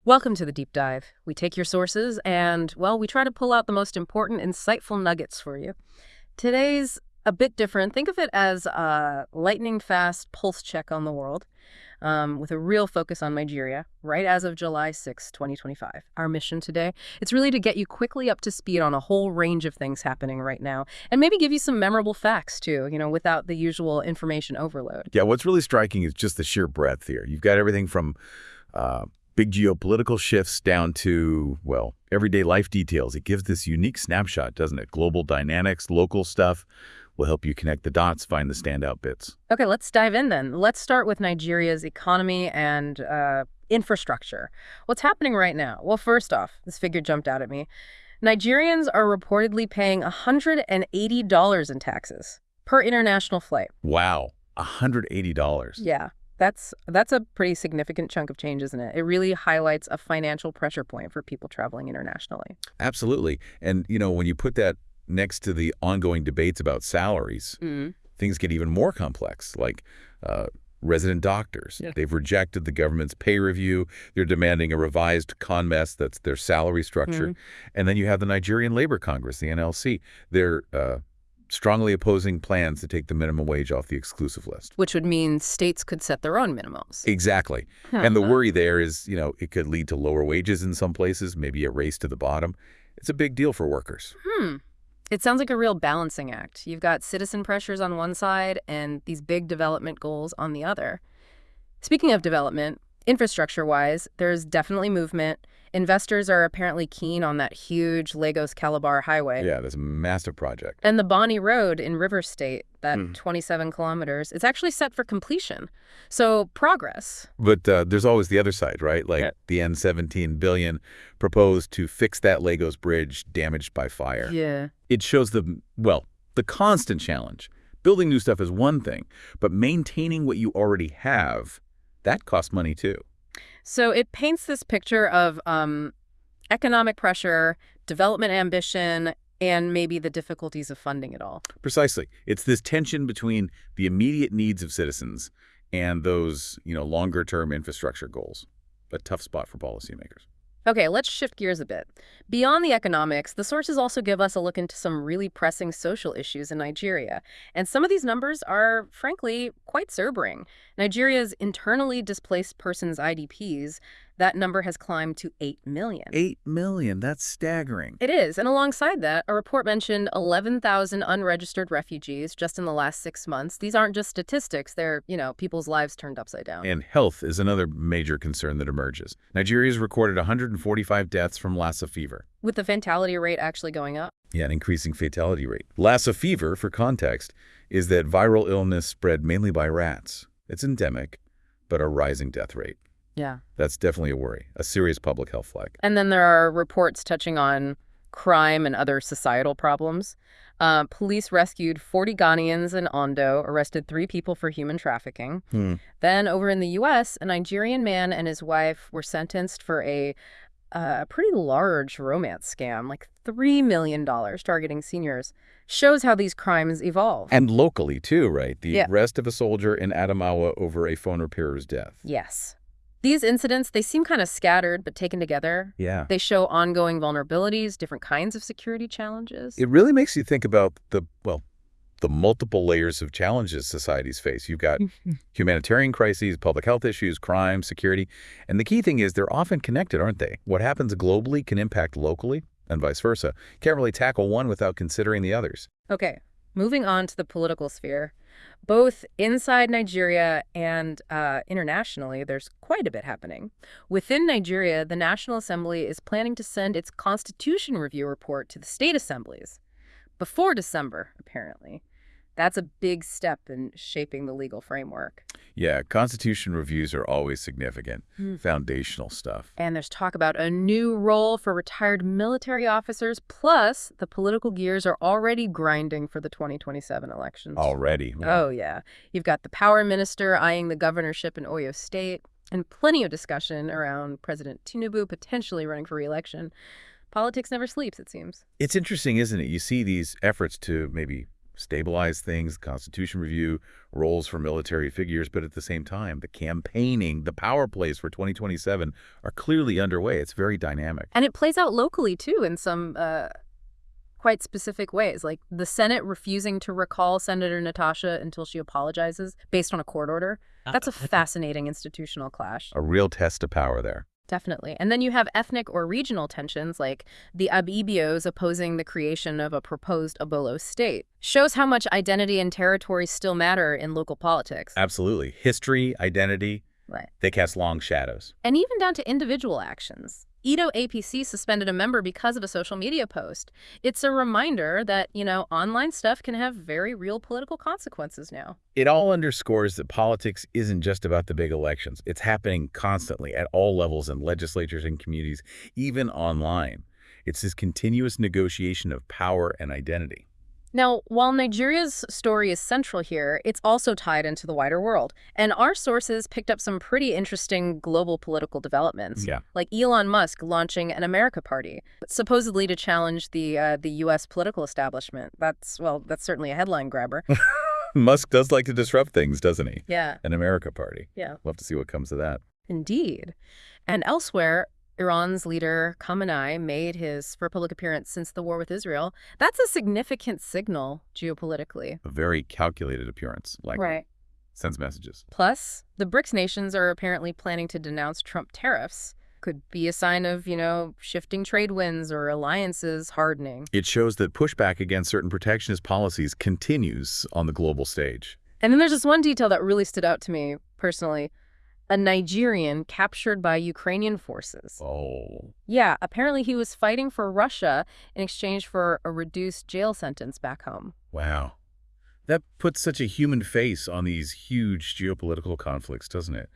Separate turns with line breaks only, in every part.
Welcome to the Deep Dive. We take your sources and, well, we try to pull out the most important, insightful nuggets for you. Today's a bit different. Think of it as a lightning-fast pulse check on the world, with a real focus on Nigeria, right as of July 6, 2025. Our mission today, it's really to get you quickly up to speed on a whole range of things happening right now, and maybe give you some memorable facts, too, without the usual information overload.
Yeah, what's really striking is just the sheer breadth here. You've got everything from big geopolitical shifts down to, well, everyday life details. It gives this unique snapshot, doesn't it? Global dynamics, local stuff will help you connect the dots, find the standout bits.
Okay, let's dive in then. Let's start with Nigeria's economy and infrastructure. What's happening right now? Well, first off, this figure jumped out at me. Nigerians are reportedly paying $180 in taxes per international flight.
Wow, $180.
Yeah. That's a pretty significant chunk of change, isn't it? It really highlights a financial pressure point for people traveling internationally.
Absolutely. And, when you put that next to the ongoing debates about salaries, things get even more complex, like resident doctors. Yeah. They've rejected the government's pay review. They're demanding a revised CONMES, that's their salary structure. And then you have the Nigerian Labor Congress, the NLC. They're strongly opposing plans to take the minimum wage off the exclusive list.
Which would mean states could set their own minimums.
Exactly. And the worry there is, it could lead to lower wages in some places, maybe a race to the bottom. It's a big deal for workers.
It sounds like a real balancing act. You've got citizen pressures on one side and these big development goals on the other. Speaking of development, infrastructure-wise, there's definitely movement. Investors are apparently keen on that huge Lagos-Calabar highway.
Yeah, that's a massive project.
And the Bonny Road in River State, that 27 kilometers, it's actually set for completion. So progress.
But there's always the other side, right? Like the N17 billion proposed to fix that Lagos bridge damaged by fire.
Yeah.
It shows the constant challenge. Building new stuff is one thing, but maintaining what you already have, that costs money too.
So it paints this picture of economic pressure, development ambition, and maybe the difficulties of funding it all.
Precisely. It's this tension between the immediate needs of citizens and those, longer-term infrastructure goals. A tough spot for policymakers.
Okay, let's shift gears a bit. Beyond the economics, the sources also give us a look into some really pressing social issues in Nigeria. And some of these numbers are, frankly, quite sobering. Nigeria's internally displaced persons IDPs, that number has climbed to 8 million.
8 million, that's staggering.
It is. And alongside that, a report mentioned 11,000 unregistered refugees just in the last 6 months. These aren't just statistics. They're, people's lives turned upside down.
And health is another major concern that emerges. Nigeria's recorded 145 deaths from Lassa fever.
With the fatality rate actually going up?
Yeah, an increasing fatality rate. Lassa fever, for context, is that viral illness spread mainly by rats. It's endemic, but a rising death rate.
Yeah.
That's definitely a worry, a serious public health flag.
And then there are reports touching on crime and other societal problems. Police rescued 40 Ghanaians in Ondo, arrested 3 people for human trafficking. Then over in the U.S., a Nigerian man and his wife were sentenced for a pretty large romance scam, like $3 million targeting seniors. Shows how these crimes evolve.
And locally, too, right? The arrest of a soldier in Adamawa over a phone repairer's death.
Yes. These incidents, they seem kind of scattered, but taken together.
Yeah.
They show ongoing vulnerabilities, different kinds of security challenges.
It really makes you think about the multiple layers of challenges societies face. You've got humanitarian crises, public health issues, crime, security. And the key thing is they're often connected, aren't they? What happens globally can impact locally and vice versa. Can't really tackle one without considering the others.
Okay, moving on to the political sphere. Both inside Nigeria and internationally, there's quite a bit happening. Within Nigeria, the National Assembly is planning to send its constitution review report to the state assemblies before December, apparently. That's a big step in shaping the legal framework.
Yeah, constitution reviews are always significant, foundational stuff.
And there's talk about a new role for retired military officers, plus the political gears are already grinding for the 2027 elections.
Already?
Oh, yeah. You've got the power minister eyeing the governorship in Oyo State, and plenty of discussion around President Tinubu potentially running for re-election. Politics never sleeps, it seems.
It's interesting, isn't it? You see these efforts to maybe stabilize things, Constitution review, roles for military figures, but at the same time, the campaigning, the power plays for 2027 are clearly underway. It's very dynamic.
And it plays out locally, too, in some quite specific ways, like the Senate refusing to recall Senator Natasha until she apologizes based on a court order. That's a fascinating institutional clash.
A real test of power there.
Definitely. And then you have ethnic or regional tensions, like the Ibibios opposing the creation of a proposed Abolo state. Shows how much identity and territory still matter in local politics.
Absolutely. History, identity,
Right.
They cast long shadows.
And even down to individual actions. Edo APC suspended a member because of a social media post. It's a reminder that, online stuff can have very real political consequences now.
It all underscores that politics isn't just about the big elections. It's happening constantly at all levels in legislatures and communities, even online. It's this continuous negotiation of power and identity.
Now, while Nigeria's story is central here, it's also tied into the wider world. And our sources picked up some pretty interesting global political developments, like Elon Musk launching an America Party, supposedly to challenge the U.S. political establishment. That's certainly a headline grabber.
Musk does like to disrupt things, doesn't he?
Yeah.
An America Party.
Yeah.
We'll have to see what comes of that.
Indeed. And elsewhere, Iran's leader Khamenei made his first public appearance since the war with Israel. That's a significant signal geopolitically.
A very calculated appearance, sends messages.
Plus, the BRICS nations are apparently planning to denounce Trump tariffs. Could be a sign of, shifting trade winds or alliances hardening.
It shows that pushback against certain protectionist policies continues on the global stage.
And then there's this one detail that really stood out to me personally. A Nigerian captured by Ukrainian forces.
Oh.
Yeah, apparently he was fighting for Russia in exchange for a reduced jail sentence back home.
Wow. That puts such a human face on these huge geopolitical conflicts, doesn't it?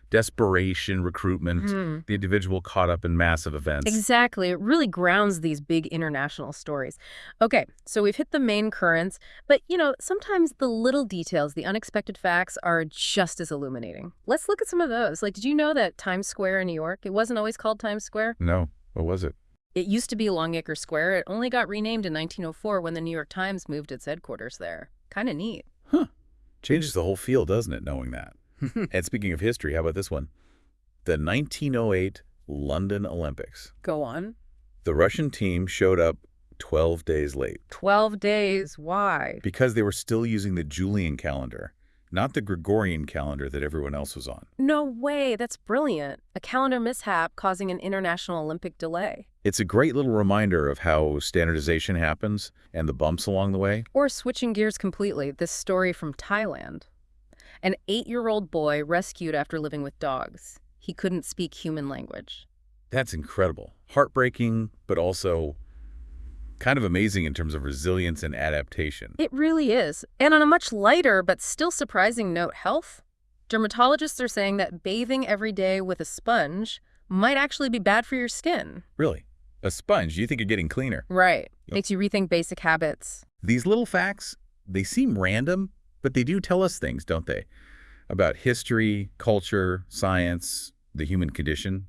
Desperation, recruitment, the individual caught up in massive events.
Exactly. It really grounds these big international stories. Okay, so we've hit the main currents, but, sometimes the little details, the unexpected facts are just as illuminating. Let's look at some of those. Did you know that Times Square in New York, it wasn't always called Times Square?
No. What was it?
It used to be Longacre Square. It only got renamed in 1904 when the New York Times moved its headquarters there. Kind of neat.
Huh. Changes the whole feel, doesn't it, knowing that? And speaking of history, how about this one? The 1908 London Olympics.
Go on.
The Russian team showed up 12 days late.
12 days? Why?
Because they were still using the Julian calendar, not the Gregorian calendar that everyone else was on.
No way. That's brilliant. A calendar mishap causing an international Olympic delay.
It's a great little reminder of how standardization happens and the bumps along the way.
Or switching gears completely, this story from Thailand. An 8-year-old boy rescued after living with dogs. He couldn't speak human language.
That's incredible. Heartbreaking, but also kind of amazing in terms of resilience and adaptation.
It really is. And on a much lighter but still surprising note, health. Dermatologists are saying that bathing every day with a sponge might actually be bad for your skin.
Really? A sponge? You think you're getting cleaner?
Right. Makes you rethink basic habits.
These little facts, they seem random, but they do tell us things, don't they? About history, culture, science, the human condition.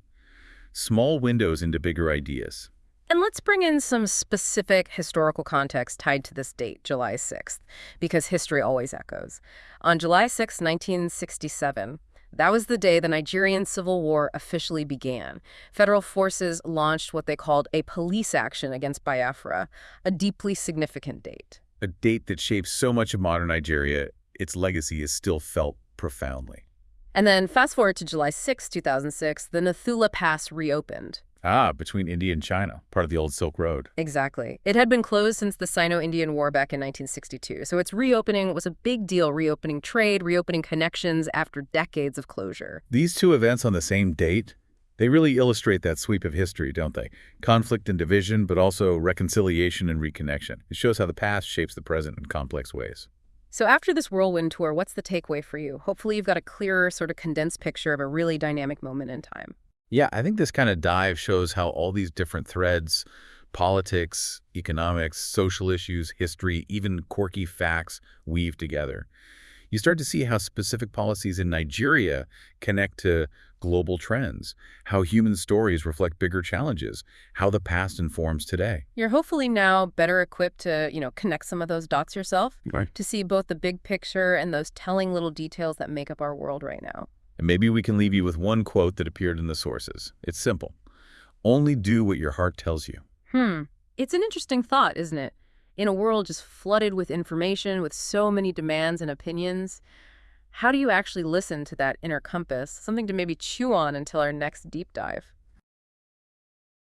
Small windows into bigger ideas.
And let's bring in some specific historical context tied to this date, July 6th, because history always echoes. On July 6, 1967, that was the day the Nigerian Civil War officially began. Federal forces launched what they called a police action against Biafra, a deeply significant date.
A date that shapes so much of modern Nigeria, its legacy is still felt profoundly.
And then fast forward to July 6, 2006, the Nathula Pass reopened.
Between India and China, part of the old Silk Road.
Exactly. It had been closed since the Sino-Indian War back in 1962. So its reopening was a big deal, reopening trade, reopening connections after decades of closure.
These two events on the same date, they really illustrate that sweep of history, don't they? Conflict and division, but also reconciliation and reconnection. It shows how the past shapes the present in complex ways.
So after this whirlwind tour, what's the takeaway for you? Hopefully you've got a clearer, sort of condensed picture of a really dynamic moment in time.
Yeah, I think this kind of dive shows how all these different threads, politics, economics, social issues, history, even quirky facts weave together. you start to see how specific policies in Nigeria connect to global trends, how human stories reflect bigger challenges, how the past informs today.
You're hopefully now better equipped to, connect some of those dots yourself,
Right.
to see both the big picture and those telling little details that make up our world right now.
And maybe we can leave you with one quote that appeared in the sources. It's simple. Only do what your heart tells you.
It's an interesting thought, isn't it? In a world just flooded with information, with so many demands and opinions, how do you actually listen to that inner compass? Something to maybe chew on until our next deep dive.